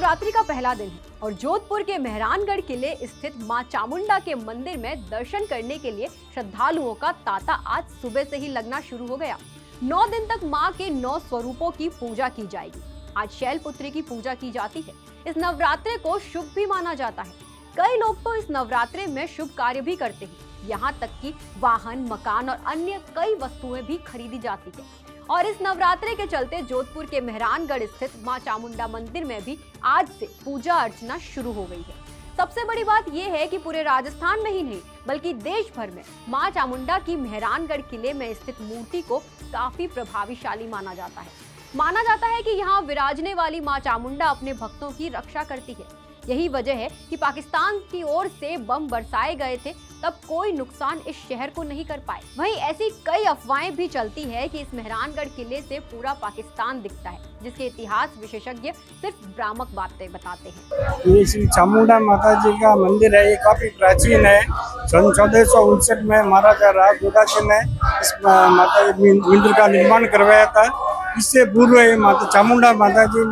नवरात्रि का पहला दिन है और जोधपुर के मेहरानगढ़ किले स्थित मां चामुंडा के मंदिर में दर्शन करने के लिए श्रद्धालुओं का तांता आज सुबह से ही लगना शुरू हो गया। 9 दिन तक मां के 9 स्वरूपों की पूजा की जाएगी। आज शैलपुत्री की पूजा की जाती है। इस नवरात्रे को शुभ भी माना जाता है। कई लोग तो इस नवरात्रे में शुभ कार्य भी करते हैं। यहाँ तक कि वाहन, मकान और अन्य कई वस्तुएं भी खरीदी जाती है। और इस नवरात्रे के चलते जोधपुर के मेहरानगढ़ स्थित मां चामुंडा मंदिर में भी आज से पूजा अर्चना शुरू हो गई है। सबसे बड़ी बात यह है कि पूरे राजस्थान में ही नहीं बल्कि देश भर में मां चामुंडा की मेहरानगढ़ किले में स्थित मूर्ति को काफी प्रभावशाली माना जाता है। माना जाता है कि यहाँ विराजने वाली मां चामुंडा अपने भक्तों की रक्षा करती है। यही वजह है कि पाकिस्तान की ओर से बम बरसाए गए थे, तब कोई नुकसान इस शहर को नहीं कर पाए। वहीं ऐसी कई अफवाहें भी चलती है कि इस मेहरानगढ़ किले से पूरा पाकिस्तान दिखता है, जिसके इतिहास विशेषज्ञ सिर्फ भ्रामक बातें बताते हैं। ये श्री चामुंडा माता जी का मंदिर है। ये काफी प्राचीन है। सन 1459 में महाराजा राव जोधाजी ने इस माता मंदिर का निर्माण करवाया था। इससे पूर्व ये माता चामुंडा माता जी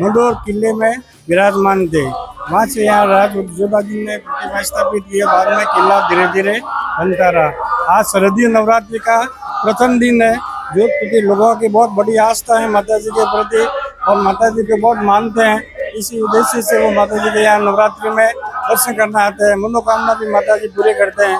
मंडोर किले में विराजमान थे। वहाँ से यहाँ राज जोधाजी ने प्रतिमा स्थापित किया। बाद में किला धीरे धीरे बनता रहा। आज शारदीय नवरात्रि का प्रथम दिन है। जोधपुर के लोगों की बहुत बड़ी आस्था है माता जी के प्रति और माता जी को बहुत मानते हैं। इसी उद्देश्य से वो माता जी के यहाँ नवरात्रि में दर्शन करना आते हैं। मनोकामना भी माता जी पूरे करते हैं।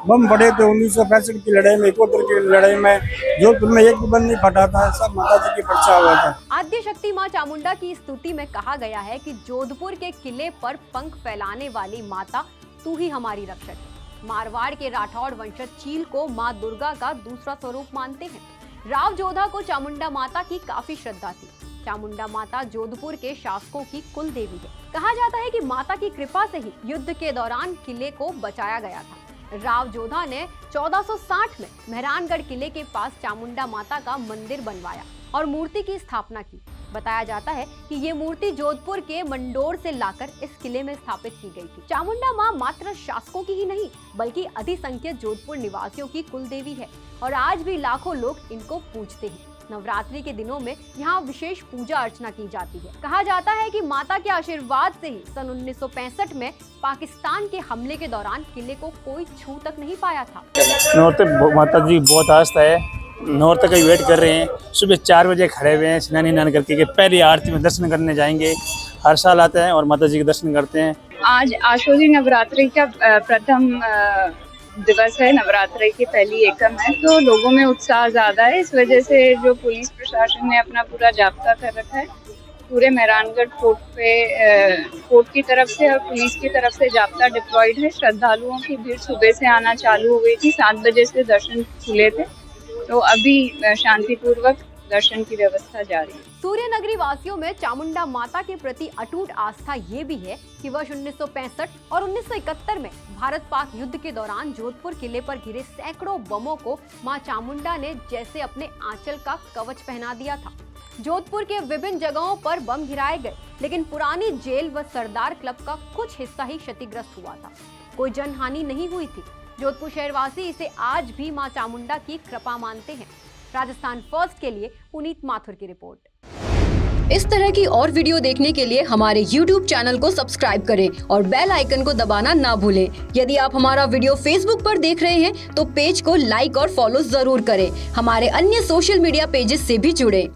बम पड़े थे 1965 की लड़ाई में, 71 की लड़ाई में जोधपुर में एक भी बम नहीं फटा था। सब माता जी की परछा हुआ था। आद्य शक्ति मां चामुंडा की स्तुति में कहा गया है कि जोधपुर के किले पर पंख फैलाने वाली माता तू ही हमारी रक्षक है। मारवाड़ के राठौड़ वंशज चील को मां दुर्गा का दूसरा स्वरूप मानते हैं। राव जोधा को चामुंडा माता की काफी श्रद्धा थी। चामुंडा माता जोधपुर के शासकों की कुल देवी है। कहा जाता है कि माता की कृपा से ही युद्ध के दौरान किले को बचाया गया था। राव जोधा ने 1460 में मेहरानगढ़ किले के पास चामुंडा माता का मंदिर बनवाया और मूर्ति की स्थापना की। बताया जाता है कि ये मूर्ति जोधपुर के मंडोर से लाकर इस किले में स्थापित की गई थी। चामुंडा मां मात्र शासकों की ही नहीं बल्कि अधिसंख्यक जोधपुर निवासियों की कुल देवी है और आज भी लाखों लोग इनको पूजते हैं। नवरात्रि के दिनों में यहाँ विशेष पूजा अर्चना की जाती है। कहा जाता है कि माता के आशीर्वाद से ही सन 1965 में पाकिस्तान के हमले के दौरान किले को कोई छू तक नहीं पाया था। नौरते माता जी बहुत आस्था है। नौरते का वेट कर रहे हैं। सुबह 4 बजे खड़े हुए हैं स्नान करके कि पहली आरती में दर्शन करने जाएंगे। हर साल आते हैं और माता जी के दर्शन करते हैं। आज आशोरी नवरात्रि का प्रथम दिवस है। नवरात्रि की पहली एकम है तो लोगों में उत्साह ज्यादा है। इस वजह से जो पुलिस प्रशासन ने अपना पूरा जाब्ता कर रखा है, पूरे मेहरानगढ़ फोर्ट पे फोर्ट की तरफ से और पुलिस की तरफ से जाब्ता डिप्लॉयड है। श्रद्धालुओं की भीड़ सुबह से आना चालू हो गई थी। 7 बजे से दर्शन खुले थे तो अभी शांतिपूर्वक दर्शन की व्यवस्था जारी है। सूर्य नगरी वासियों में चामुंडा माता के प्रति अटूट आस्था ये भी है कि वर्ष 1965 और 1971 में भारत पाक युद्ध के दौरान जोधपुर किले पर घिरे सैकड़ों बमों को मां चामुंडा ने जैसे अपने आंचल का कवच पहना दिया था। जोधपुर के विभिन्न जगहों पर बम गिराए गए, लेकिन पुरानी जेल व सरदार क्लब का कुछ हिस्सा ही क्षतिग्रस्त हुआ था। कोई जनहानि नहीं हुई थी। जोधपुर शहरवासी इसे आज भी मां चामुंडा की कृपा मानते हैं। राजस्थान फर्स्ट के लिए पुनीत माथुर की रिपोर्ट। इस तरह की और वीडियो देखने के लिए हमारे YouTube चैनल को सब्सक्राइब करें और बेल आइकन को दबाना ना भूलें। यदि आप हमारा वीडियो Facebook पर देख रहे हैं तो पेज को लाइक और फॉलो जरूर करें। हमारे अन्य सोशल मीडिया पेजेस से भी जुड़ें।